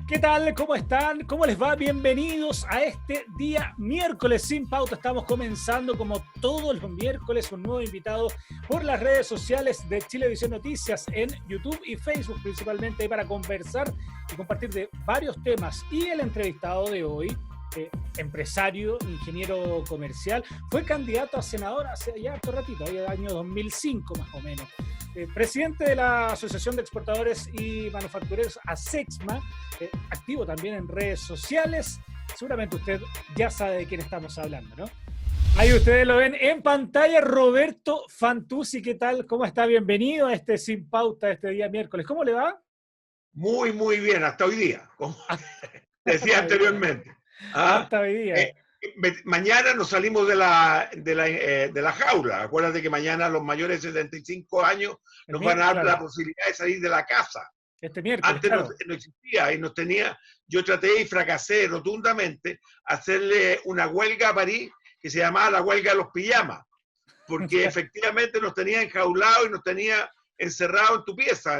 ¿Qué tal? ¿Cómo están? ¿Cómo les va? Bienvenidos a este día miércoles sin pauta. Estamos comenzando como todos los miércoles un nuevo invitado por las redes sociales de Chilevisión Noticias en YouTube y Facebook principalmente para conversar y compartir de varios temas. Y el entrevistado de hoy, empresario, ingeniero comercial, fue candidato a senador hace ya harto ratito, el año 2005 más o menos. Presidente de la Asociación de Exportadores y Manufactureros, ASEXMA, activo también en redes sociales. Seguramente usted ya sabe de quién estamos hablando, ¿no? Ahí ustedes lo ven en pantalla, Roberto Fantuzzi. ¿Qué tal? ¿Cómo está? Bienvenido a este Sin Pauta, este día miércoles. ¿Cómo le va? Muy, muy bien, hasta hoy día, como decía Hasta hoy día. anteriormente. ¿Ah? Hasta hoy día. Mañana nos salimos de la jaula. Acuérdate que mañana los mayores de 75 años nos van a dar Claro, la posibilidad de salir de la casa. este miércoles, Antes claro. no existía y yo traté y fracasé rotundamente hacerle una huelga a París que se llamaba la huelga de los pijamas, porque efectivamente nos tenía enjaulados y nos tenía encerrados en tu pieza.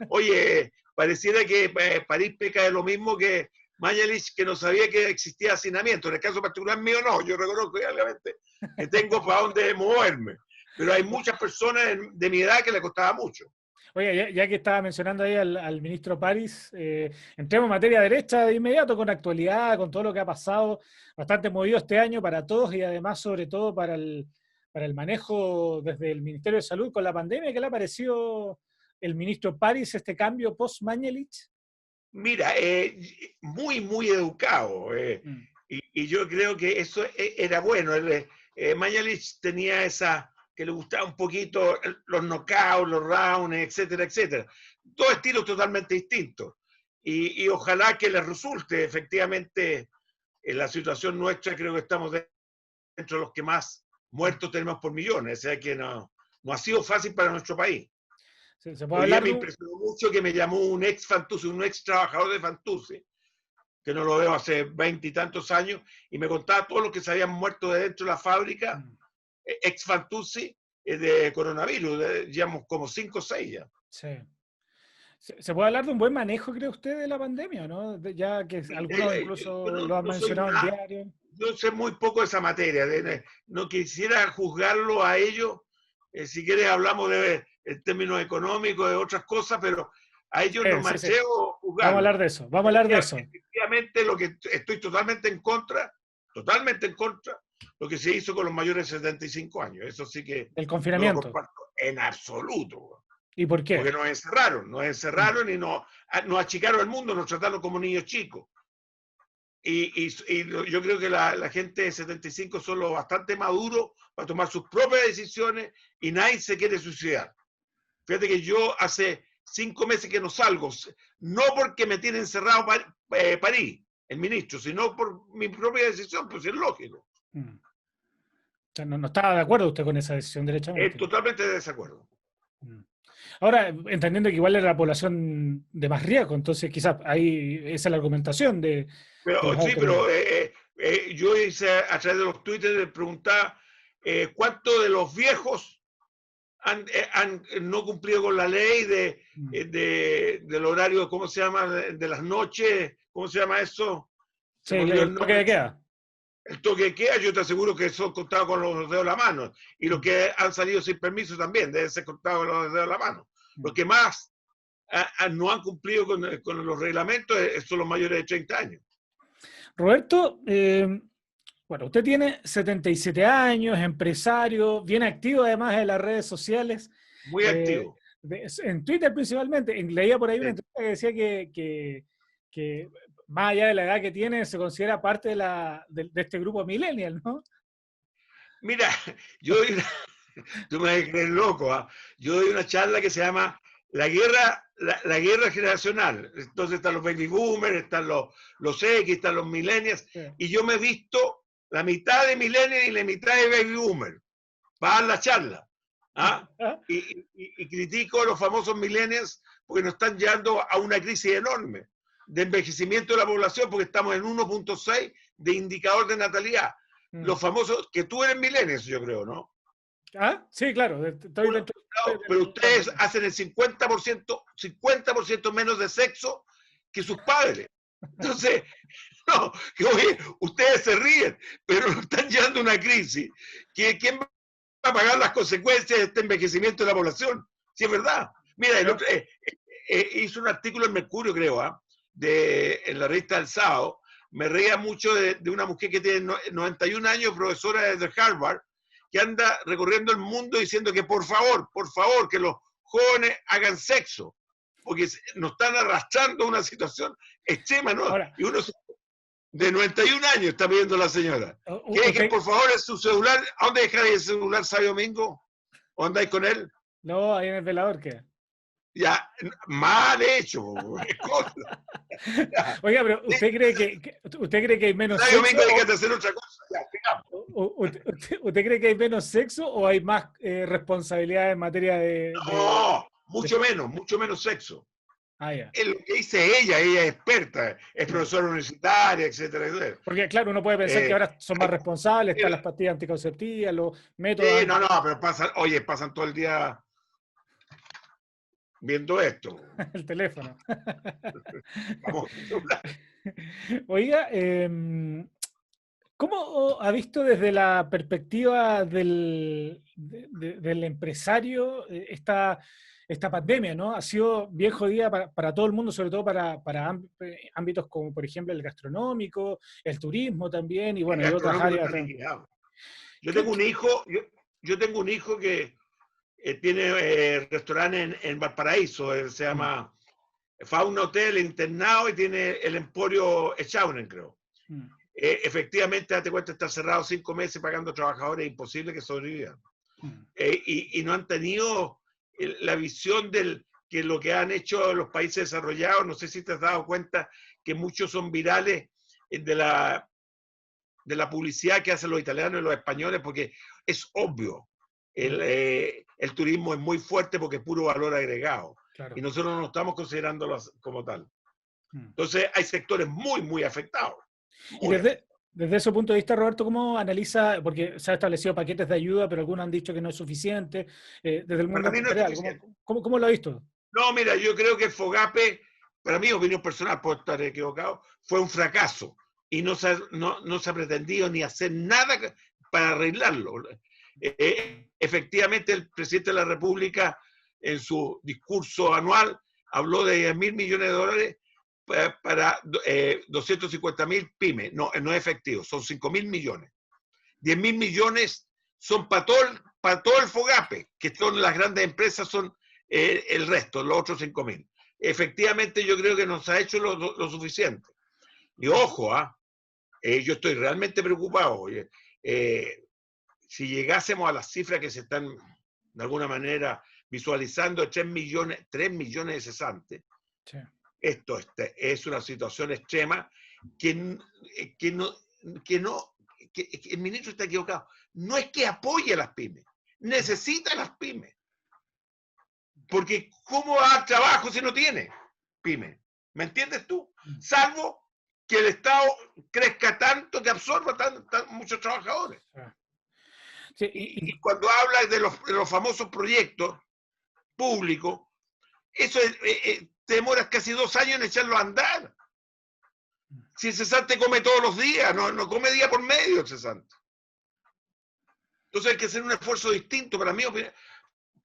Oye, pareciera que París peca de lo mismo que Mañalich, que no sabía que existía hacinamiento. En el caso particular mío no, yo reconozco realmente que tengo para dónde moverme, pero hay muchas personas de mi edad que le costaba mucho. Oye, ya que estaba mencionando ahí al ministro París, entremos en materia derecha de inmediato con actualidad, con todo lo que ha pasado, bastante movido este año para todos y además sobre todo para el manejo desde el Ministerio de Salud con la pandemia. ¿Qué le ha parecido el ministro París este cambio post-Mañalich? Mira, muy, muy educado. Y yo creo que eso era bueno. Mañalich tenía esa, que le gustaba un poquito los knockouts, los rounds, etcétera, etcétera. Dos estilos totalmente distintos. Y ojalá que les resulte. Efectivamente, en la situación nuestra creo que estamos dentro de los que más muertos tenemos por millones. O sea que no ha sido fácil para nuestro país. ¿Se puede Hoy día hablar me de impresionó mucho que me llamó un ex Fantuzzi, un ex trabajador de Fantuzzi, que no lo veo hace 20 y tantos años, y me contaba todos los que se habían muerto de dentro de la fábrica, ex Fantuzzi, de coronavirus, llevamos como 5 o 6 ya. Sí. ¿Se puede hablar de un buen manejo, cree usted, de la pandemia, ¿no? Ya que algunos Yo incluso lo han no soy mencionado en diario. yo sé muy poco de esa materia, no quisiera juzgarlo a ellos, si quieres hablamos de en términos económicos, de otras cosas, pero a ellos no me Sí, sí. atrevo a Vamos a juzgarlo. hablar de eso, vamos a hablar de eso. Efectivamente, lo que estoy totalmente en contra, lo que se hizo con los mayores de 75 años. Eso sí que El no lo confinamiento. comparto en absoluto. ¿Y por qué? Porque nos encerraron y nos achicaron el mundo, nos trataron como niños chicos. Y yo creo que la gente de 75 son lo bastante maduros para tomar sus propias decisiones y nadie se quiere suicidar. Fíjate que yo hace 5 meses que no salgo, no porque me tiene encerrado París, el ministro, sino por mi propia decisión, pues es lógico. O sea, no estaba de acuerdo usted con esa decisión derechamente. Totalmente de desacuerdo. Ahora, entendiendo que igual era la población de más riesgo, entonces quizás ahí esa es la argumentación de Pero los sí, autoridades. pero yo hice a través de los Twitter, le preguntaba cuántos de los viejos han no cumplido con la ley del horario, ¿cómo se llama? De las noches, ¿cómo se llama eso? Se Sí, me olvidó el el toque nombre. de queda. El toque de queda, yo te aseguro que son contados con los dedos de la mano. Y los que han salido sin permiso también deben ser contados con los dedos de la mano. Los que más no han cumplido con los reglamentos son los mayores de 30 años. Roberto, bueno, usted tiene 77 años, empresario, bien activo además de las redes sociales, Muy activo. en Twitter principalmente. Leía por ahí una Sí. entrevista que decía que más allá de la edad que tiene, se considera parte de este grupo millennial, ¿no? Mira, yo doy tú me vas a creer loco, ¿eh? Yo doy una charla que se llama la guerra generacional. Entonces están los baby boomers, están los X, están los millennials, Sí. y yo me he visto la mitad de millennials y la mitad de baby boomers para dar la charla. ¿Ah? ¿Ah? Y critico a los famosos millennials porque nos están llevando a una crisis enorme de envejecimiento de la población porque estamos en 1.6 de indicador de natalidad. Los famosos, que tú eres millennials, yo creo, ¿no? ¿Ah? Sí, claro, estoy Bueno, dentro no, pero del ustedes rango. hacen el 50% menos de sexo que sus padres. Entonces, no, que oye, ustedes se ríen, pero nos están llevando a una crisis. ¿Quién va a pagar las consecuencias de este envejecimiento de la población? Si es verdad. Mira, el Pero, otro, hizo un artículo en Mercurio, creo, en la revista del sábado. Me reía mucho de una mujer que tiene 91 años, profesora de Harvard, que anda recorriendo el mundo diciendo que por favor, que los jóvenes hagan sexo, porque nos están arrastrando a una situación extrema, ¿no? ahora, Y uno de 91 años está pidiendo la señora. ¿Quiere que usted, por favor es su celular? ¿A dónde deja el celular sábado domingo? ¿O andáis con él? no, ahí en el velador, ¿qué? Ya, mal hecho. Oiga, pero ¿usted cree que hay menos Sábado sexo? domingo hay que hacer otra cosa. Ya, sigamos. ¿Usted cree que hay menos sexo o hay más responsabilidad en materia No, mucho menos sexo. Ah, ya. Es lo que dice ella es experta, es profesora universitaria, etcétera, etcétera. Porque, claro, uno puede pensar que ahora son más responsables, están las pastillas anticonceptivas, los métodos. Sí, no, pero pasan todo el día viendo esto. El teléfono. Vamos, celular. Oiga, ¿cómo ha visto desde la perspectiva del empresario esta pandemia, ¿no? Ha sido bien jodida para todo el mundo, sobre todo para ámbitos como, por ejemplo, el gastronómico, el turismo también, y bueno, El y otras gastronómico áreas. está liquidado. Yo ¿Qué- tengo un hijo, yo tengo un hijo que tiene restaurante en Valparaíso, se llama Fauna Hotel Internado y tiene el Emporio Echaunen, creo. Mm. Efectivamente, date cuenta, está cerrado 5 meses pagando trabajadores, es imposible que sobrevivan. Y no han tenido la visión que lo que han hecho los países desarrollados. No sé si te has dado cuenta que muchos son virales de la publicidad que hacen los italianos y los españoles, porque es obvio, el turismo es muy fuerte porque es puro valor agregado. Claro. Y nosotros no estamos considerándolo como tal. Mm. Entonces hay sectores muy, muy afectados. Y desde ese punto de vista, Roberto, ¿cómo analiza? Porque se han establecido paquetes de ayuda, pero algunos han dicho que no es suficiente. Desde el mundo Para mí no es empresarial, suficiente. ¿cómo lo ha visto? No, mira, yo creo que FOGAPE, para mi opinión personal, puedo estar equivocado, fue un fracaso y no se ha pretendido ni hacer nada para arreglarlo. Efectivamente, el presidente de la República, en su discurso anual, habló de $10.000 millones para 250.000 pymes. No, no es efectivo, son 5.000 millones. 10.000 millones son para todo el FOGAPE, que son las grandes empresas, son el resto, los otros 5.000. Efectivamente, yo creo que nos ha hecho lo suficiente. Y ojo, yo estoy realmente preocupado. Si llegásemos a las cifras que se están de alguna manera visualizando, 3 millones de cesantes, sí. Esto es una situación extrema que el ministro está equivocado. No es que apoye a las pymes, necesita a las pymes. Porque ¿cómo va a dar trabajo si no tiene pymes? ¿Me entiendes tú? Salvo que el Estado crezca tanto que absorba muchos trabajadores. Sí, y cuando habla de los famosos proyectos públicos, eso te demoras casi 2 años en echarlo a andar. Si el cesante come todos los días, no come día por medio el cesante. Entonces hay que hacer un esfuerzo distinto. Para mí,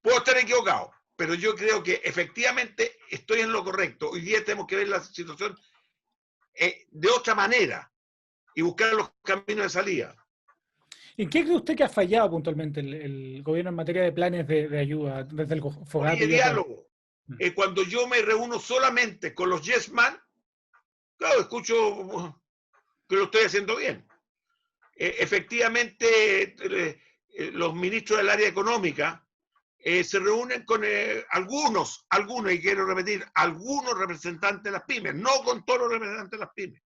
puedo estar equivocado, pero yo creo que efectivamente estoy en lo correcto. Hoy día tenemos que ver la situación de otra manera y buscar los caminos de salida. ¿En qué cree usted que ha fallado puntualmente el gobierno en materia de planes de ayuda desde el FOGAPE? Oye, diálogo. Cuando yo me reúno solamente con los yes man, claro, escucho que lo estoy haciendo bien. Efectivamente, los ministros del área económica se reúnen con algunos, y quiero repetir, algunos representantes de las pymes, no con todos los representantes de las pymes.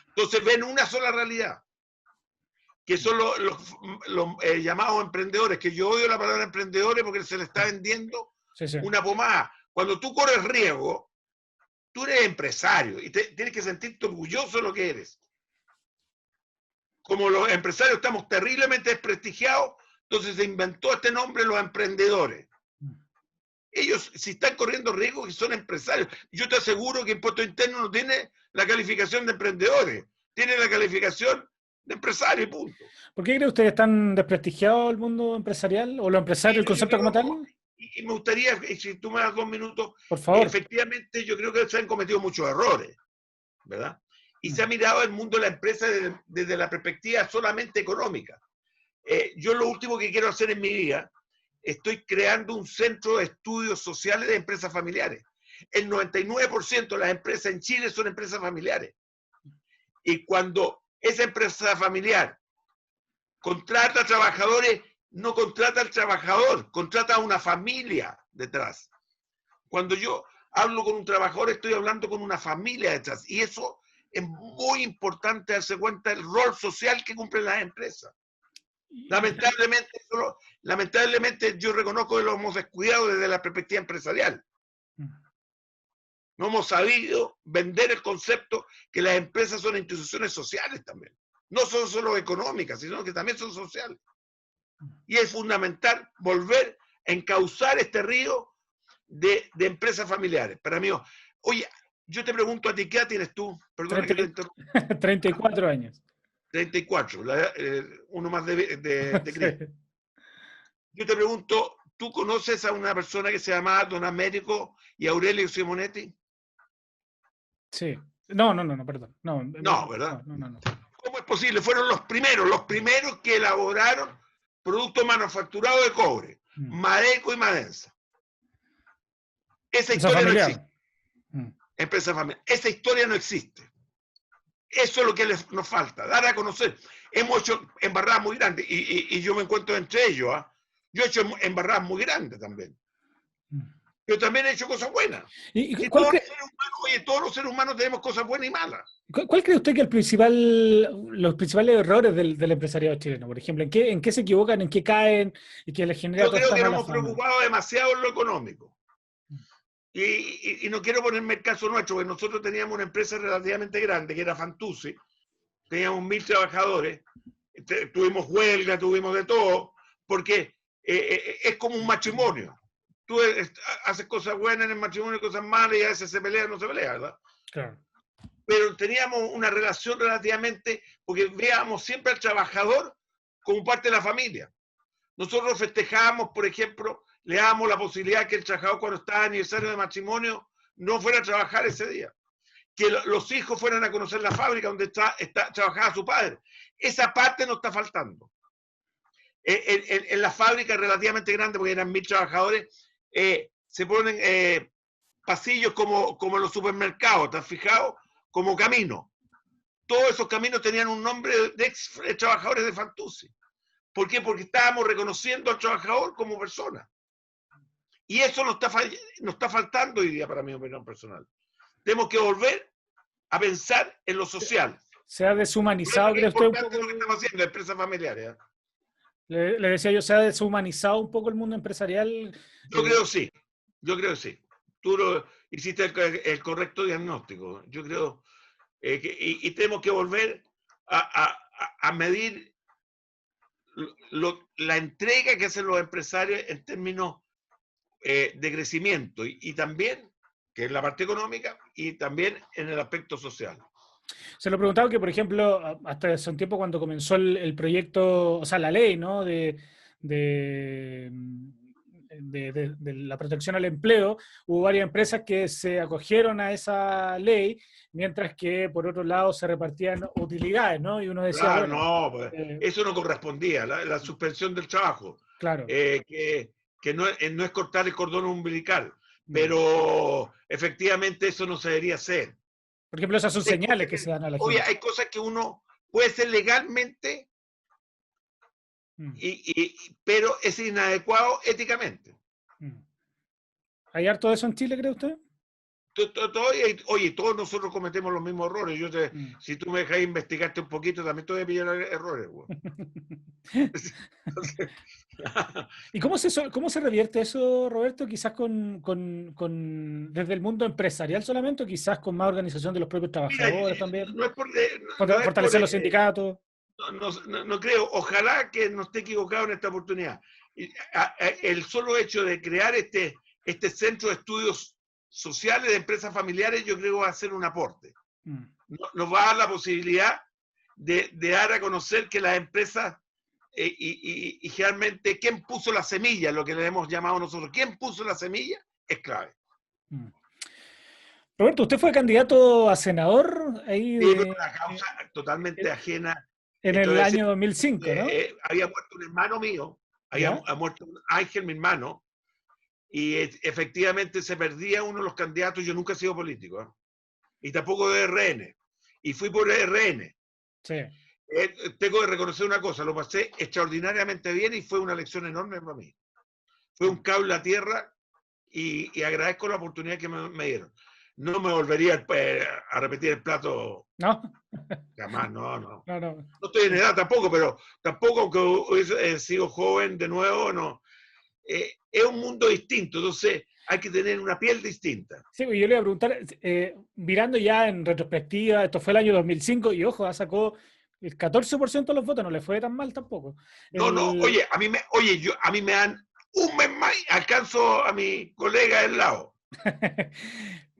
Entonces ven una sola realidad, que son los llamados emprendedores, que yo odio la palabra emprendedores porque se le está vendiendo una pomada. Cuando tú corres riesgo, tú eres empresario y tienes que sentirte orgulloso de lo que eres. Como los empresarios estamos terriblemente desprestigiados, entonces se inventó este nombre, los emprendedores. Ellos, si están corriendo riesgo, que son empresarios. Yo te aseguro que Impuesto Interno no tiene la calificación de emprendedores, tiene la calificación de empresario y punto. ¿Por qué cree usted que es tan desprestigiado el mundo empresarial o lo empresario, el concepto como tal? Y me gustaría, si tú me das 2 minutos, Por favor. efectivamente yo creo que se han cometido muchos errores, ¿verdad? Y se ha mirado el mundo de la empresa desde la perspectiva solamente económica. Yo lo último que quiero hacer en mi vida, estoy creando un centro de estudios sociales de empresas familiares. El 99% de las empresas en Chile son empresas familiares. Y cuando esa empresa familiar contrata trabajadores, no contrata al trabajador, contrata a una familia detrás. Cuando yo hablo con un trabajador, estoy hablando con una familia detrás. Y eso es muy importante darse cuenta del rol social que cumplen las empresas. Lamentablemente yo reconozco que lo hemos descuidado desde la perspectiva empresarial. No hemos sabido vender el concepto que las empresas son instituciones sociales también. No son solo económicas, sino que también son sociales. Y es fundamental volver a encauzar este río de empresas familiares. Para mí, oye, yo te pregunto a ti, ¿qué edad tienes tú? Perdona que te interrumpa. 34 años. 34, uno más de Cristo. Sí. Yo te pregunto, ¿tú conoces a una persona que se llamaba Don Américo y Aurelio Simonetti? Sí. No, perdón. No, ¿verdad? No. ¿Cómo es posible? Fueron los primeros que elaboraron productos manufacturados de cobre, Madeco y Madensa. Esa historia no existe. Empresa familiar. Esa historia no existe. Eso es lo que nos falta, dar a conocer. Hemos hecho embarradas muy grandes y yo me encuentro entre ellos. Yo he hecho embarradas muy grandes también. Pero también he hecho cosas buenas. Todos los seres humanos tenemos cosas buenas y malas. ¿Cuál cree usted que los principales errores del empresariado chileno? Por ejemplo, ¿en qué se equivocan, en qué caen y que les genera toda esta mala fama? Yo creo que nos hemos preocupado demasiado en lo económico. Y no quiero ponerme el caso nuestro, porque nosotros teníamos una empresa relativamente grande, que era Fantuzzi, teníamos 1000 trabajadores, tuvimos huelga, tuvimos de todo, porque es como un matrimonio. Tú haces cosas buenas en el matrimonio, cosas malas, y a veces se pelea, no se pelea, ¿verdad? Claro. Pero teníamos una relación relativamente, porque veíamos siempre al trabajador como parte de la familia. Nosotros festejábamos, por ejemplo, le dábamos la posibilidad que el trabajador, cuando estaba aniversario de matrimonio, no fuera a trabajar ese día. Que los hijos fueran a conocer la fábrica donde trabajaba su padre. Esa parte nos está faltando. En la fábrica relativamente grande, porque eran 1000 trabajadores, se ponen pasillos como en los supermercados, ¿te has fijado? Como caminos. Todos esos caminos tenían un nombre de ex trabajadores de Fantuzzi. ¿Por qué? Porque estábamos reconociendo al trabajador como persona. Y eso nos está faltando hoy día, para mi opinión personal. Tenemos que volver a pensar en lo social. Se ha deshumanizado, ¿cree usted? Es importante lo que estamos haciendo, empresas familiares. Le decía yo, ¿se ha deshumanizado un poco el mundo empresarial? Yo creo que sí. Tú hiciste el correcto diagnóstico. Yo creo y tenemos que volver a medir la entrega que hacen los empresarios en términos de crecimiento y también, que es la parte económica, y también en el aspecto social. Se lo preguntaba que, por ejemplo, hasta hace un tiempo cuando comenzó el proyecto, o sea, la ley, ¿no? de la protección al empleo, hubo varias empresas que se acogieron a esa ley, mientras que por otro lado se repartían utilidades, ¿no? Y uno decía, claro, bueno, no, pues, eso no correspondía, la suspensión del trabajo. Claro. Que no es cortar el cordón umbilical, pero efectivamente eso no se debería hacer. Por ejemplo, esas son señales que se dan a la gente. Oye, hay cosas que uno puede hacer legalmente, pero es inadecuado éticamente. ¿Hay harto de eso en Chile, cree usted? Oye, todos nosotros cometemos los mismos errores. Si tú me dejas investigarte un poquito, también te voy a pillar errores. ¿Y cómo se revierte eso, Roberto? Quizás desde el mundo empresarial solamente, o quizás con más organización de los propios trabajadores también. No es fortalecer los sindicatos. No creo. Ojalá que no esté equivocado en esta oportunidad. El solo hecho de crear este centro de estudios sociales de empresas familiares, yo creo que va a ser un aporte. Nos va a dar la posibilidad de dar a conocer que las empresas y generalmente quién puso la semilla, lo que le hemos llamado nosotros, quién puso la semilla es clave. Roberto, ¿usted fue candidato a senador ahí Sí, pero una causa totalmente ajena. en Esto el es decir, año 2005, ¿no? había muerto un hermano mío, ¿Ya? ha muerto un Ángel, mi hermano, y efectivamente se perdía uno de los candidatos. Yo nunca he sido político, ¿eh? Y tampoco de RN. Y fui por RN. Sí. Tengo que reconocer una cosa, lo pasé extraordinariamente bien y fue una lección enorme para mí. Fue un cable a tierra y agradezco la oportunidad que me dieron. No me volvería a repetir el plato ¿No? jamás, no. No, no. No estoy en edad tampoco, pero tampoco aunque hubiese sido joven de nuevo, no. Es un mundo distinto, entonces hay que tener una piel distinta. Sí, yo le iba a preguntar, mirando ya en retrospectiva, esto fue el año 2005 y ojo, sacó el 14% de los votos, no le fue tan mal tampoco. No, El... a mí me dan un mes más, alcanzo a mi colega del lado. Era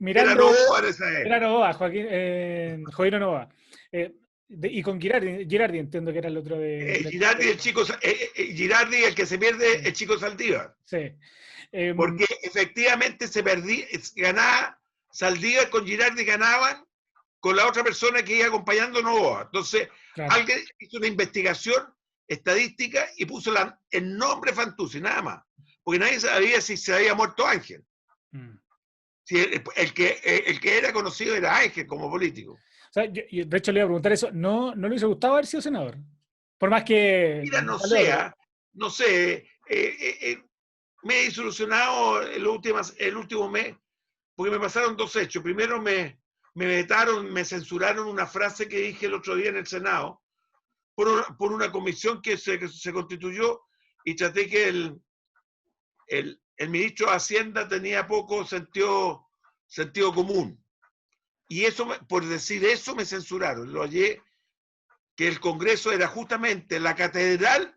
Mirando, Novoa en esa era época. Novoa, Jovino Novoa. Y con Girardi entiendo que era el otro Girardi, el que se pierde, el chico Saldívar. Sí. Porque efectivamente ganaba Saldívar con Girardi, ganaban con la otra persona que iba acompañando Novoa. Entonces, claro. alguien hizo una investigación estadística y puso el nombre Fantuzzi, nada más. Porque nadie sabía si se había muerto Ángel. Si el que era conocido era Ángel como político. O sea, yo, de hecho le iba a preguntar eso, ¿no le hubiese gustado haber sido senador? Por más que... Mira, no sé, me he desilusionado el último mes porque me pasaron dos hechos. Primero me vetaron, me censuraron una frase que dije el otro día en el Senado por una comisión que se constituyó y traté que el ministro de Hacienda tenía poco sentido común. Y eso, por decir eso, me censuraron. Lo hallé que el Congreso era justamente la catedral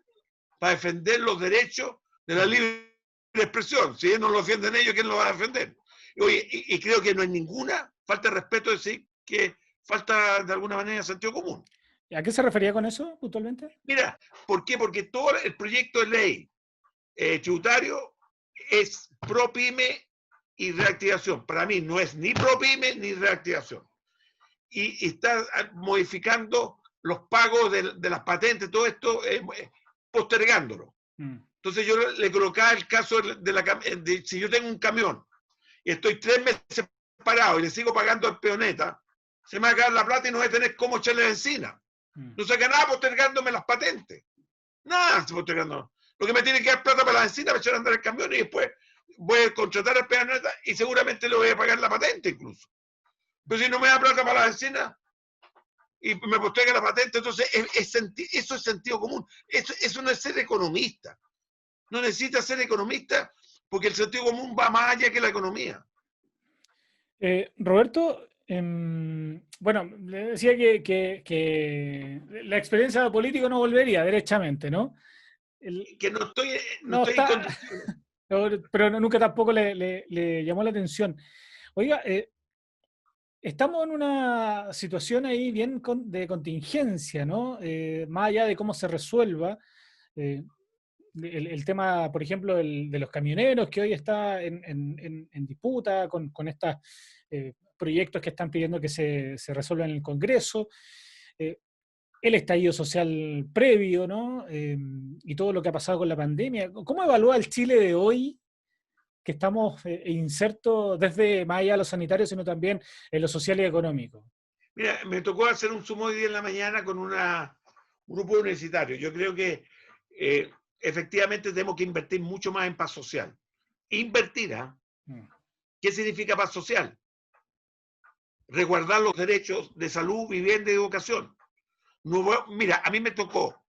para defender los derechos de la libre expresión. Si ellos no lo defienden ellos, ¿quién lo va a defender? Oye, y creo que no hay ninguna falta de respeto decir que falta de alguna manera sentido común. ¿A qué se refería con eso puntualmente? Mira, ¿por qué? Porque todo el proyecto de ley tributario es pro pyme y reactivación. Para mí no es ni pro pyme ni reactivación. Y está modificando los pagos de las patentes, todo esto, postergándolo. Entonces yo le colocaba el caso si yo tengo un camión y estoy 3 meses parado y le sigo pagando al peoneta, se me va a acabar la plata y no voy a tener cómo echarle benzina. No saca nada postergándome las patentes. Nada postergando. Lo que me tiene que dar plata para la benzina para echar a andar el camión y después voy a contratar al peoneta y seguramente le voy a pagar la patente incluso. Pero si no me da plata para la benzina y me posterga la patente, entonces eso es sentido común. Eso no es ser economista. No necesita ser economista porque el sentido común va más allá que la economía. Roberto, bueno, le decía que la experiencia de político no volvería, derechamente, ¿no? Que no estoy está, en condiciones. pero nunca tampoco le llamó la atención. Oiga, estamos en una situación ahí bien de contingencia, ¿no? Más allá de cómo se resuelva. El tema, por ejemplo, de los camioneros, que hoy está en disputa con estos proyectos que están pidiendo que se resuelvan en el Congreso, el estallido social previo, ¿no? Y todo lo que ha pasado con la pandemia. ¿Cómo evalúa el Chile de hoy, que estamos insertos desde más allá de lo sanitario, sino también en lo social y económico? Mira, me tocó hacer un Zoom hoy día en la mañana con un grupo universitario. Yo creo que efectivamente tenemos que invertir mucho más en paz social. Invertir, ¿eh? ¿Qué significa paz social? Resguardar los derechos de salud, vivienda y educación. Mira, a mí me tocó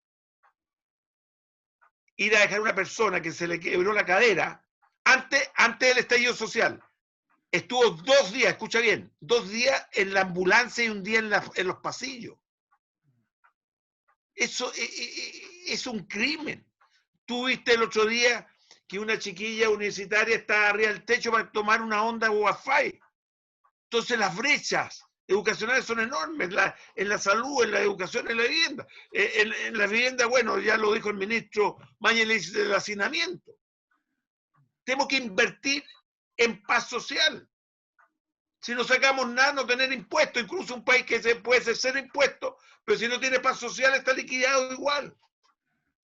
ir a dejar a una persona que se le quebró la cadera antes del estallido social. Estuvo 2 días, escucha bien, 2 días en la ambulancia y un día en los pasillos. Eso es un crimen. Tú viste el otro día que una chiquilla universitaria estaba arriba del techo para tomar una onda Wi-Fi. Entonces las brechas educacionales son enormes, en la salud, en la educación, en la vivienda. En la vivienda, bueno, ya lo dijo el ministro Mañalich del hacinamiento. Tenemos que invertir en paz social. Si no sacamos nada, no tener impuestos, incluso un país que se puede hacer cero impuestos, pero si no tiene paz social está liquidado igual.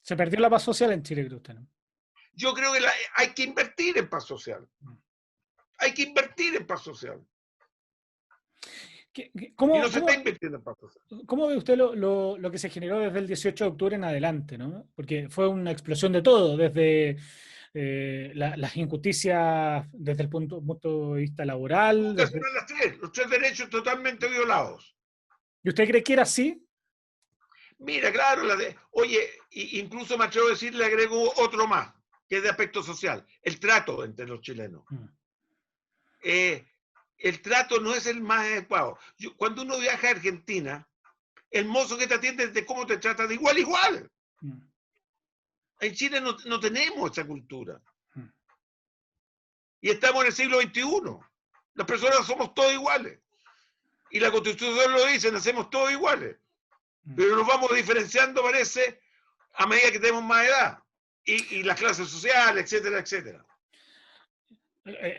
Se perdió la paz social en Chile, creo usted, ¿no? Yo creo que hay que invertir en paz social. Hay que invertir en paz social. Y no se está invirtiendo en paz social. ¿Cómo ve usted lo que se generó desde el 18 de octubre en adelante, ¿no? Porque fue una explosión de todo, desde las injusticias desde el punto de vista laboral. Los tres derechos totalmente violados. ¿Y usted cree que era así? Mira, claro, oye, incluso me atrevo a decir, le agrego otro más, que es de aspecto social, el trato entre los chilenos. El trato no es el más adecuado. Cuando uno viaja a Argentina, el mozo que te atiende es de cómo te trata de igual a igual. En Chile no tenemos esa cultura. Y estamos en el siglo XXI. Las personas somos todos iguales. Y la Constitución lo dice, nacemos todos iguales. Pero nos vamos diferenciando, parece, a medida que tenemos más edad. Y las clases sociales, etcétera, etcétera.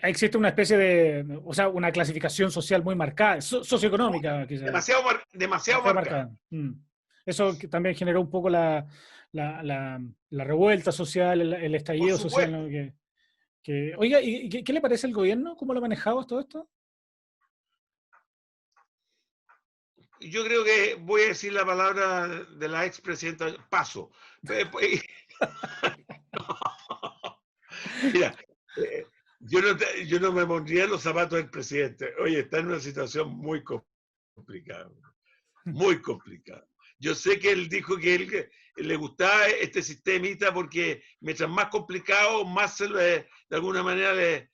Existe una especie de, o sea, una clasificación social muy marcada, socioeconómica, quizás. Demasiado marcada. Eso también generó un poco la revuelta social, el estallido social, ¿no? Oiga, ¿y qué le parece el gobierno? ¿Cómo lo ha manejado todo esto? Yo creo que voy a decir la palabra de la expresidenta, paso. Mira, yo no me pondría en los zapatos del presidente. Oye, está en una situación muy complicada. Muy complicada. Yo sé que él dijo que él le gustaba este sistemita porque mientras más complicado, más de alguna manera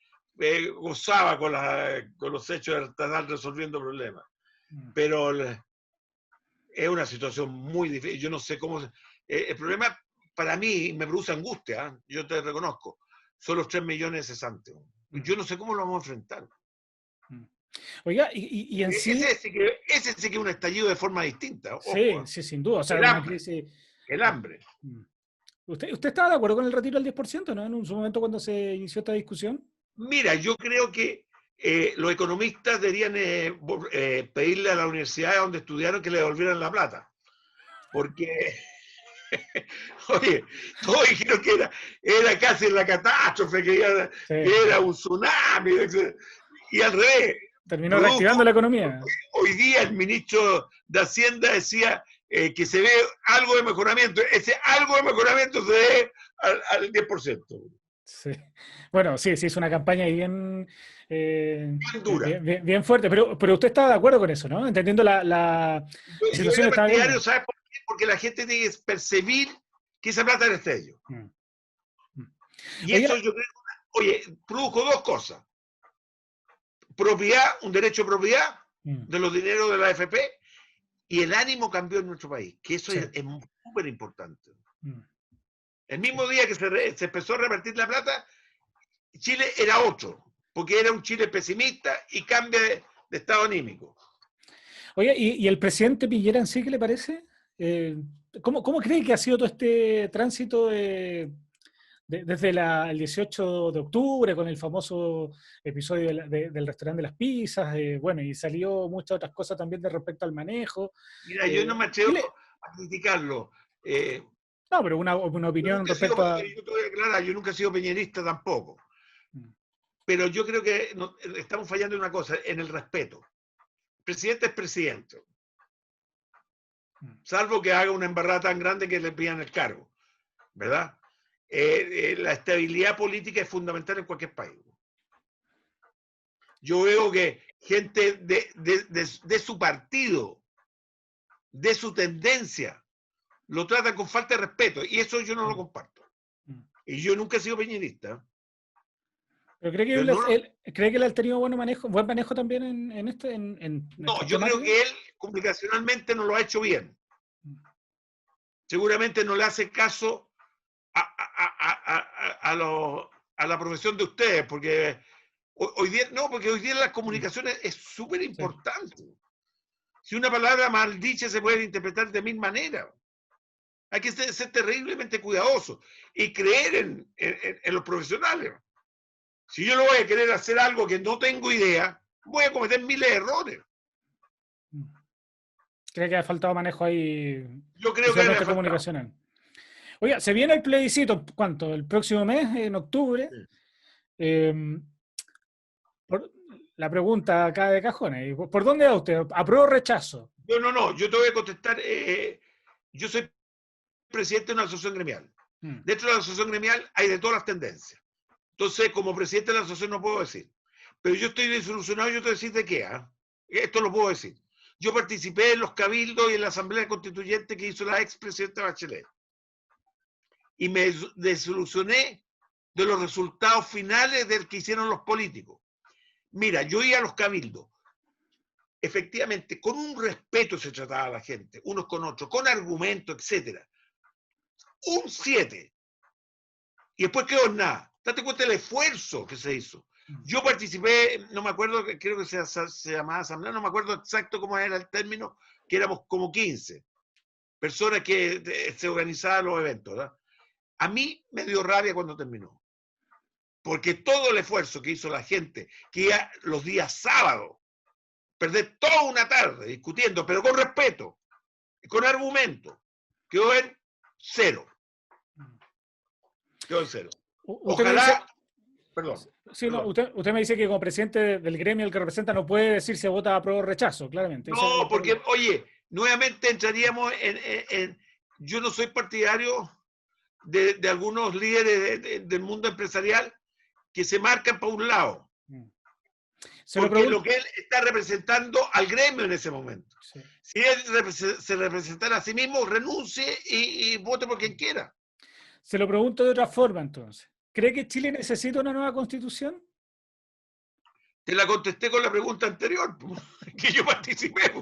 gozaba con los hechos de estar resolviendo problemas. Pero es una situación muy difícil. Yo no sé cómo... el problema para mí me produce angustia, ¿eh? Yo te reconozco. Son los 3 millones de cesantes. Yo no sé cómo lo vamos a enfrentar. Oiga, y en sí... Ese sí que es un estallido de forma distinta. Ojo, sí, sí, sin duda. O sea, una crisis... El hambre. ¿Usted estaba de acuerdo con el retiro del 10%, ¿no? En su momento cuando se inició esta discusión. Mira, yo creo que los economistas deberían pedirle a la universidad donde estudiaron que le devolvieran la plata. Porque, oye, todos dijeron que era casi la catástrofe, que era un tsunami, y al revés. Terminó reactivando la economía. Hoy día el ministro de Hacienda decía que se ve algo de mejoramiento. Ese algo de mejoramiento se ve al 10%. Sí. Bueno, sí, es una campaña bien dura. Bien fuerte, pero usted está de acuerdo con eso, ¿no? Entendiendo la situación. ¿Sabes por qué? Porque la gente tiene que percibir que esa plata era de ellos. Y eso yo creo, oye, produjo dos cosas. Propiedad, un derecho de propiedad de los dineros de la AFP, y el ánimo cambió en nuestro país, que eso es súper importante. El mismo día que se empezó a repartir la plata, Chile era otro, porque era un Chile pesimista y cambia de estado anímico. Oye, ¿y el presidente Piñera en sí qué le parece? ¿Cómo cree que ha sido todo este tránsito desde el 18 de octubre con el famoso episodio del restaurante de las pizzas? Bueno, y salió muchas otras cosas también de respecto al manejo. Mira, yo no me atrevo a criticarlo. No, pero una opinión respecto a... Yo te voy a aclarar, yo nunca he sido peñerista tampoco. Pero yo creo que estamos fallando en una cosa, en el respeto. El presidente es presidente. Salvo que haga una embarrada tan grande que le pidan el cargo. ¿Verdad? La estabilidad política es fundamental en cualquier país. Yo veo que gente de su partido, de su tendencia, lo tratan con falta de respeto, y eso yo no lo comparto. Y yo nunca he sido peñerista. ¿Pero cree que él ha tenido buen manejo también en este? No, yo creo que él comunicacionalmente no lo ha hecho bien. Seguramente no le hace caso a la profesión de ustedes, porque hoy día las comunicaciones es súper importante. Si una palabra maldicha se puede interpretar de mil maneras. Hay que ser terriblemente cuidadoso y creer en los profesionales. Si yo no voy a querer hacer algo que no tengo idea, voy a cometer miles de errores. ¿Cree que ha faltado manejo ahí, Yo creo que especialmente comunicacional? Oiga, se viene el plebiscito, ¿cuánto? ¿El próximo mes, en octubre? Sí. La pregunta acá de cajones, ¿por dónde va usted? ¿Apruebo o rechazo? No, yo te voy a contestar. Yo soy presidente de una asociación gremial. Dentro de la asociación gremial hay de todas las tendencias. Entonces, como presidente de la asociación no puedo decir. Pero yo estoy desilusionado, yo te voy a decir de qué. Esto lo puedo decir. Yo participé en los cabildos y en la asamblea constituyente que hizo la expresidenta Bachelet. Y me desilusioné de los resultados finales del que hicieron los políticos. Mira, yo iba a los cabildos. Efectivamente, con un respeto se trataba a la gente, unos con otros, con argumentos, etc. Un 7. Y después quedó en nada. Date cuenta del esfuerzo que se hizo. Yo participé, no me acuerdo, creo que se llamaba asamblea, no me acuerdo exacto cómo era el término, que éramos como 15 personas que se organizaban los eventos, ¿verdad? A mí me dio rabia cuando terminó. Porque todo el esfuerzo que hizo la gente, que iba los días sábados, perder toda una tarde discutiendo, pero con respeto, con argumento, quedó en 0. Quedó en 0. Ojalá... Perdón. Sí, no, usted me dice que como presidente del gremio el que representa no puede decir si vota a prueba o rechazo, claramente. No, porque, oye, nuevamente entraríamos yo no soy partidario de algunos líderes del mundo empresarial que se marcan para un lado. Porque lo que él está representando al gremio en ese momento. Sí. Si él se representara a sí mismo, renuncie y vote por quien quiera. Se lo pregunto de otra forma, entonces. ¿Cree que Chile necesita una nueva constitución? Te la contesté con la pregunta anterior, que yo participé.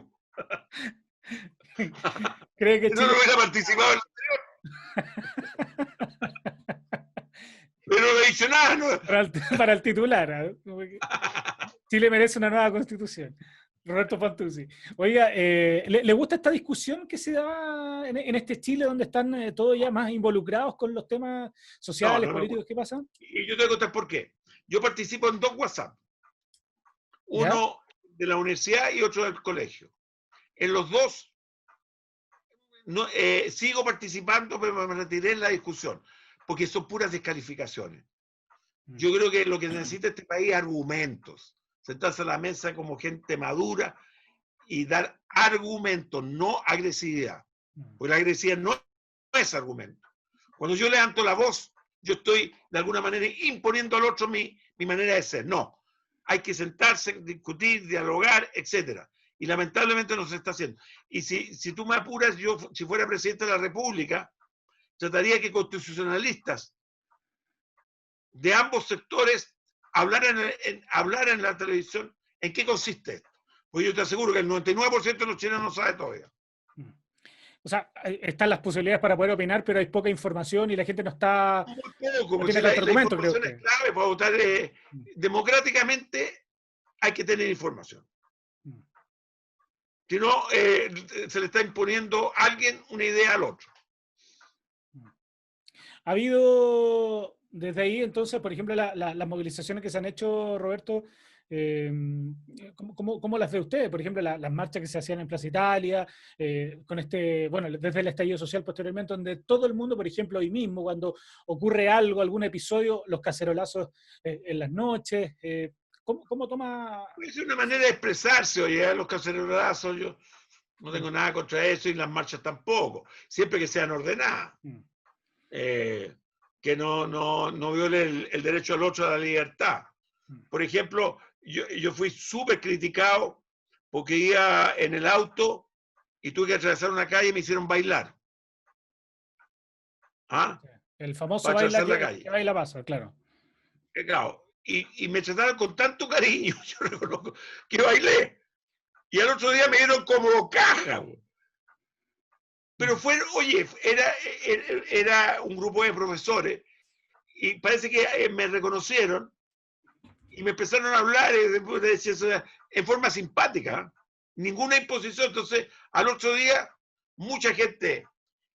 ¿Cree que Chile... no hubiera participado en la anterior? Pero no he dicho nada. ¿No? Para el titular. Chile merece una nueva constitución. Roberto Fantuzzi. Oiga, ¿le gusta esta discusión que se da en este Chile donde están todos ya más involucrados con los temas sociales, políticos que pasan? Y yo te voy a contar por qué. Yo participo en 2 WhatsApp. Uno de la universidad y otro del colegio. En los 2 sigo participando, pero me retiré en la discusión, porque son puras descalificaciones. Yo creo que lo que necesita este país es argumentos. Sentarse a la mesa como gente madura y dar argumentos, no agresividad. Porque la agresividad no es argumento. Cuando yo levanto la voz, yo estoy de alguna manera imponiendo al otro mi manera de ser. No. Hay que sentarse, discutir, dialogar, etc. Y lamentablemente no se está haciendo. Y si tú me apuras, yo, si fuera presidente de la República, trataría que constitucionalistas de ambos sectores hablar en la televisión en qué consiste esto. Pues yo te aseguro que el 99% de los chilenos no sabe todavía. O sea, están las posibilidades para poder opinar, pero hay poca información y la gente no está... Como si la información es clave para votar democráticamente, hay que tener información. Si no, se le está imponiendo a alguien una idea al otro. Ha habido... Desde ahí, entonces, por ejemplo, las movilizaciones que se han hecho, Roberto, ¿cómo las ve usted? Por ejemplo, las marchas que se hacían en Plaza Italia, con desde el estallido social posteriormente, donde todo el mundo, por ejemplo, hoy mismo, cuando ocurre algo, algún episodio, los cacerolazos en las noches, ¿cómo toma...? Es una manera de expresarse, oye, los cacerolazos, yo no tengo nada contra eso y las marchas tampoco, siempre que sean ordenadas. Que no viole el derecho al otro a la libertad. Por ejemplo, yo fui súper criticado porque iba en el auto y tuve que atravesar una calle y me hicieron bailar. ¿Ah? El famoso baile que baila pasa, claro. Claro. Y me trataron con tanto cariño, yo reconozco, que bailé. Y al otro día me dieron como caja. Pero era un grupo de profesores y parece que me reconocieron y me empezaron a hablar en forma simpática. ninguna imposición. Entonces, al otro día, mucha gente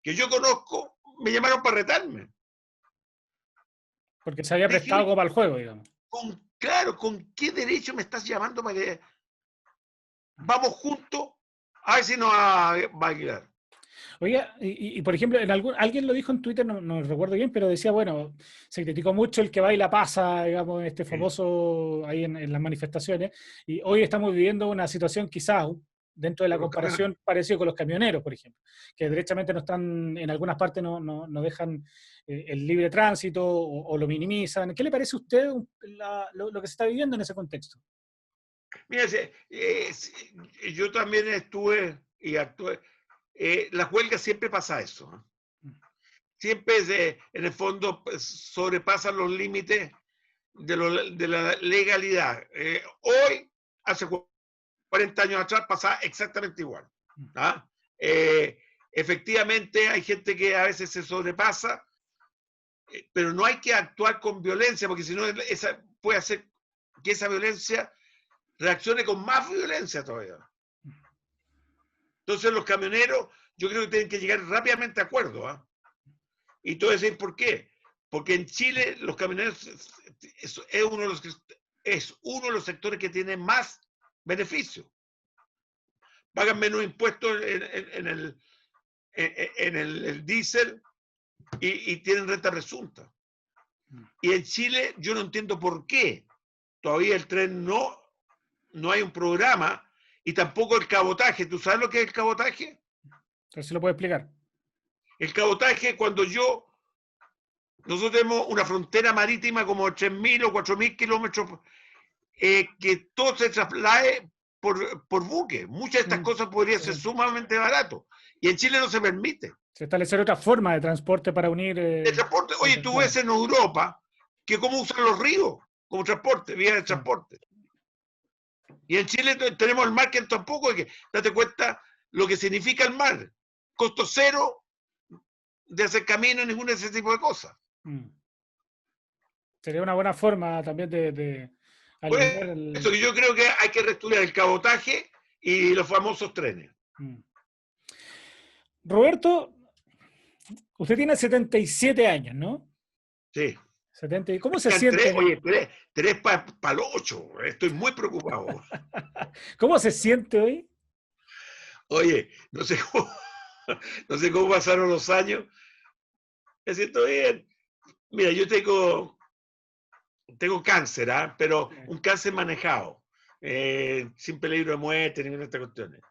que yo conozco me llamaron para retarme. Porque se había prestado Dije, como para el juego, digamos. claro, ¿con qué derecho me estás llamando para que vamos juntos a ver si nos va a bailar? Oiga, por ejemplo, alguien lo dijo en Twitter, no recuerdo bien, pero decía, bueno, se criticó mucho el que baila pasa, digamos, este famoso ahí en las manifestaciones, y hoy estamos viviendo una situación quizás dentro de la comparación parecido con los camioneros, por ejemplo, que derechamente no están, en algunas partes no dejan el libre tránsito o lo minimizan. ¿Qué le parece a usted lo que se está viviendo en ese contexto? Mira, yo también estuve y actué. Las huelgas siempre pasa eso. Siempre en el fondo pues, sobrepasan los límites de la legalidad. Hoy, hace 40 años atrás, pasaba exactamente igual. ¿Ah? Efectivamente, hay gente que a veces se sobrepasa, pero no hay que actuar con violencia, porque si no, esa puede hacer que esa violencia reaccione con más violencia todavía. Entonces los camioneros, yo creo que tienen que llegar rápidamente a acuerdo. ¿Eh? Y tú decís, ¿por qué? Porque en Chile los camioneros es uno de los sectores que tiene más beneficios. Pagan menos impuestos en el diésel y tienen renta presunta. Y en Chile yo no entiendo por qué todavía el tren no hay un programa y tampoco el cabotaje. ¿Tú sabes lo que es el cabotaje? Entonces, ¿lo puede explicar? El cabotaje es cuando nosotros tenemos una frontera marítima como 3.000 o 4.000 kilómetros, que todo se traslade por buque. Muchas de estas cosas podrían ser sumamente baratos. Y en Chile no se permite. Se establecer otra forma de transporte para unir... De transporte. Oye, tú ves en Europa que cómo usan los ríos como transporte, vía de transporte. Y en Chile tenemos el mar que tampoco, que date cuenta lo que significa el mar. Costo cero de hacer camino, ningún de ese tipo de cosas. Sería una buena forma también de alinear eso que yo creo que hay que reestudiar el cabotaje y los famosos trenes. Roberto, usted tiene 77 años, ¿no? Sí. 70. ¿Cómo se siente? Oye, tres para el 8. Estoy muy preocupado. ¿Cómo se siente hoy? Oye, no sé cómo pasaron los años. Me siento bien. Mira, yo tengo cáncer, ¿eh? Pero un cáncer manejado, sin peligro de muerte, ninguna de estas cuestiones.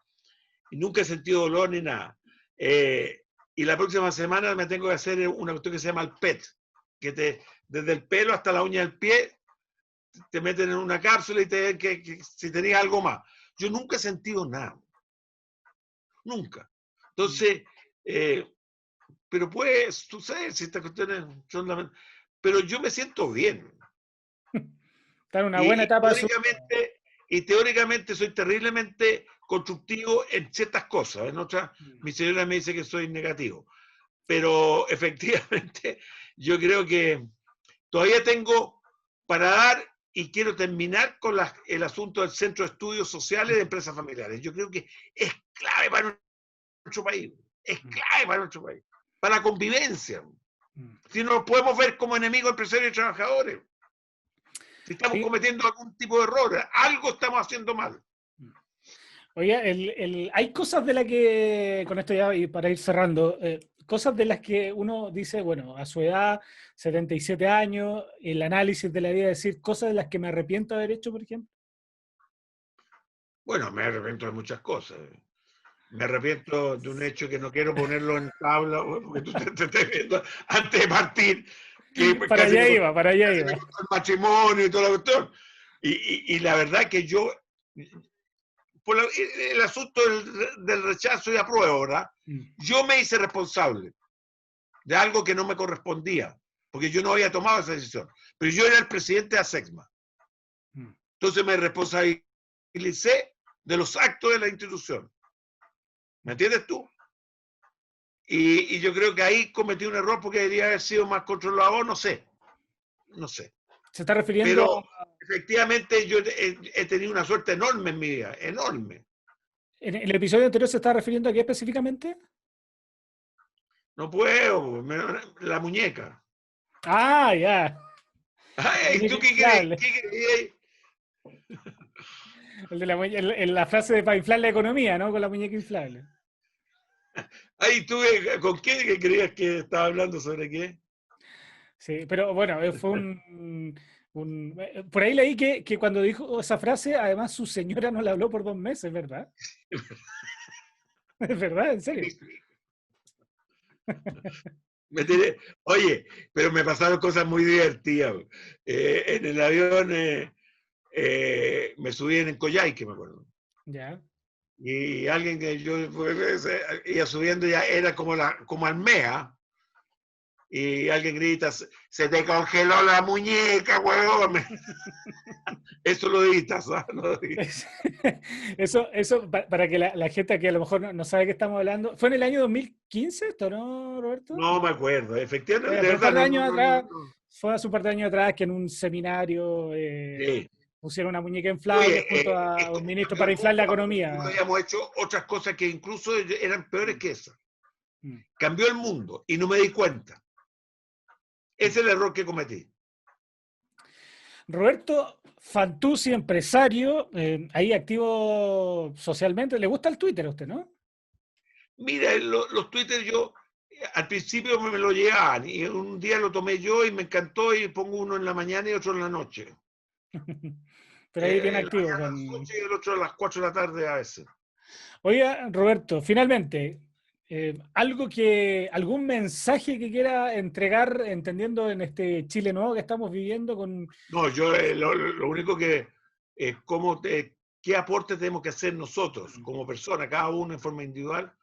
Y nunca he sentido dolor ni nada. Y la próxima semana me tengo que hacer una cuestión que se llama el PET, que desde el pelo hasta la uña del pie te meten en una cápsula y te ven que si tenías algo más. Yo nunca he sentido nada. Nunca. Entonces, pero puede suceder si estas cuestiones son... Pero yo me siento bien. Está en una buena etapa. Y teóricamente soy terriblemente constructivo en ciertas cosas. En otras, mi señora me dice que soy negativo. Pero efectivamente, yo creo que todavía tengo para dar y quiero terminar con el asunto del Centro de Estudios Sociales de Empresas Familiares. Yo creo que es clave para nuestro país. Es clave para nuestro país. Para la convivencia. Si no nos podemos ver como enemigos empresarios y trabajadores. Si estamos cometiendo algún tipo de error, algo estamos haciendo mal. Oye, hay cosas de las que, con esto ya y para ir cerrando, cosas de las que uno dice, bueno, a su edad, 77 años, el análisis de la vida, decir cosas de las que me arrepiento de haber hecho, por ejemplo. Bueno, me arrepiento de muchas cosas. Me arrepiento de un hecho que no quiero ponerlo en tabla, porque tú te estás viendo antes de partir. Para allá iba. El matrimonio y toda la cuestión. Y la verdad que yo, por el asunto del rechazo y apruebo, ¿verdad? Yo me hice responsable de algo que no me correspondía, porque yo no había tomado esa decisión. Pero yo era el presidente de ASECMA. Entonces me responsabilicé de los actos de la institución. ¿Me entiendes tú? Y yo creo que ahí cometí un error porque debería haber sido más controlado, no sé. ¿Se está refiriendo? Pero efectivamente yo he tenido una suerte enorme en mi vida, enorme. ¿En el episodio anterior se está refiriendo a qué específicamente? No puedo, la muñeca. Ah, ya. Ay, ¿tú qué crees? Inflable. ¿Qué crees? El de la frase de para inflar la economía, ¿no? Con la muñeca inflable. Ay, ¿tú con qué que creías que estaba hablando sobre qué? Sí, pero bueno, fue por ahí leí que cuando dijo esa frase, además su señora no la habló por 2 meses, ¿verdad? Es verdad, en serio. Oye, pero me pasaron cosas muy divertidas. En el avión me subí en Coyhaique, me acuerdo. Ya. Y alguien que yo iba subiendo ya era como Almea. Y alguien grita, se te congeló la muñeca, huevón. Eso lo editas, ¿sabes? ¿No? Eso para que la gente que a lo mejor no sabe de qué estamos hablando, ¿fue en el año 2015 esto, no, Roberto? No me acuerdo, efectivamente, de Fue un par verdad, de no, años no, atrás, no, no. fue hace un par de años atrás que en un seminario Sí. pusieron una muñeca Oye, inflable junto a esto un ministro cambió para el inflar mundo, la no economía. habíamos hecho otras cosas que incluso eran peores que esas. Mm. Cambió el mundo y no me di cuenta. Ese es el error que cometí. Roberto Fantuzzi, empresario, ahí activo socialmente. ¿Le gusta el Twitter a usted, no? Mira, los Twitter yo al principio me lo llevaban y un día lo tomé yo y me encantó y pongo uno en la mañana y otro en la noche. Pero ahí bien En la activo. mañana a las 8 y el otro a las 4 de la tarde a veces. Oiga, Roberto, finalmente, algún mensaje que quiera entregar, entendiendo en este Chile nuevo que estamos viviendo con... No, yo lo único que es qué aporte tenemos que hacer nosotros como personas, cada uno en forma individual,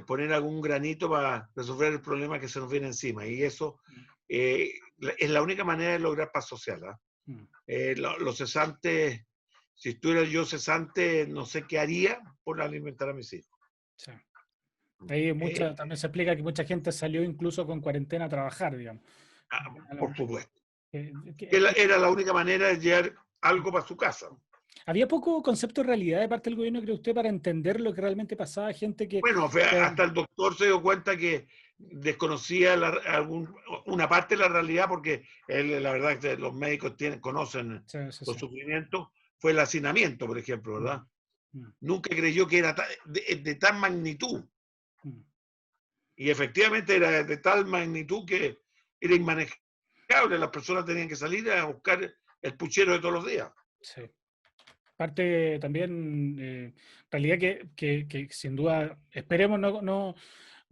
poner algún granito para resolver el problema que se nos viene encima. Y eso es la única manera de lograr paz social. Los cesantes, si estuviera yo cesante, no sé qué haría por alimentar a mis hijos. Sí. Ahí también se explica que mucha gente salió incluso con cuarentena a trabajar, digamos. Por supuesto. Que Era la única manera de llevar algo para su casa. ¿Había poco concepto de realidad de parte del gobierno, cree usted, para entender lo que realmente pasaba? Gente que... Bueno, hasta el doctor se dio cuenta que desconocía una parte de la realidad porque la verdad es que los médicos conocen los sufrimientos. Fue el hacinamiento, por ejemplo, ¿verdad? Nunca creyó que era de tal magnitud. Y efectivamente era de tal magnitud que era inmanejable. Las personas tenían que salir a buscar el puchero de todos los días. Sí. Parte también, realidad que sin duda, esperemos no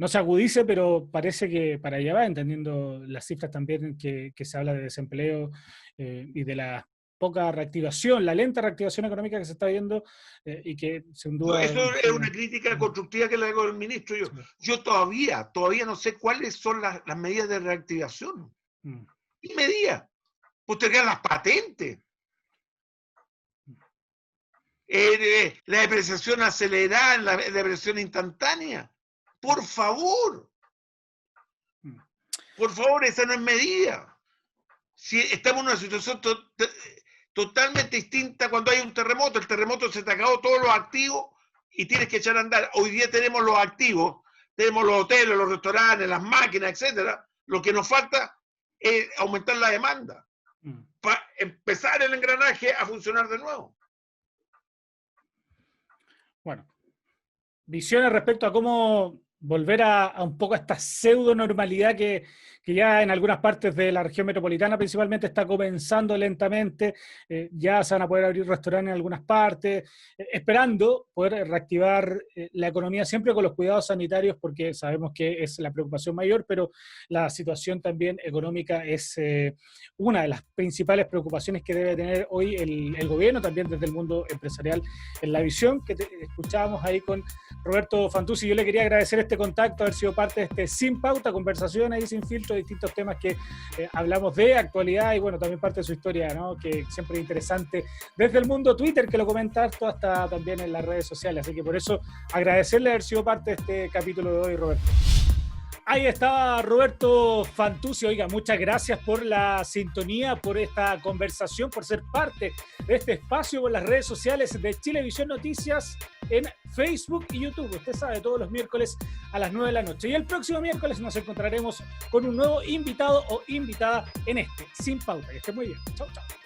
se agudice, pero parece que para allá va, entendiendo las cifras también que se habla de desempleo y de la poca reactivación, la lenta reactivación económica que se está viendo y que sin duda... Eso es una crítica constructiva que le hago al ministro. Yo todavía no sé cuáles son las medidas de reactivación. ¿Qué medidas? Postergar las patentes. La depreciación acelerada, la depreciación instantánea. Por favor, esa no es medida. Si estamos en una situación totalmente distinta cuando hay un terremoto, el terremoto se te acabó todos los activos y tienes que echar a andar. Hoy día tenemos los activos, tenemos los hoteles, los restaurantes, las máquinas, etcétera. Lo que nos falta es aumentar la demanda para empezar el engranaje a funcionar de nuevo. Bueno, visiones respecto a cómo volver a un poco a esta pseudo normalidad que ya en algunas partes de la región metropolitana principalmente está comenzando lentamente. Ya se van a poder abrir restaurantes en algunas partes, esperando poder reactivar la economía siempre con los cuidados sanitarios, porque sabemos que es la preocupación mayor, pero la situación también económica es una de las principales preocupaciones que debe tener hoy el gobierno, también desde el mundo empresarial, en la visión que escuchábamos ahí con Roberto Fantuzzi. Yo le quería agradecer este contacto, haber sido parte de este Sin Pauta, conversación ahí sin filtro, distintos temas que hablamos de actualidad y bueno, también parte de su historia, ¿no? Que siempre es interesante desde el mundo Twitter, que lo comenta harto, hasta también en las redes sociales. Así que por eso agradecerle haber sido parte de este capítulo de hoy, Roberto. Ahí estaba Roberto Fantuzzi. Oiga, muchas gracias por la sintonía, por esta conversación, por ser parte de este espacio por las redes sociales de Chilevisión Noticias en Facebook y YouTube. Usted sabe, todos los miércoles a las 9 de la noche. Y el próximo miércoles nos encontraremos con un nuevo invitado o invitada en este Sin Pauta. Que esté muy bien. Chau, chau.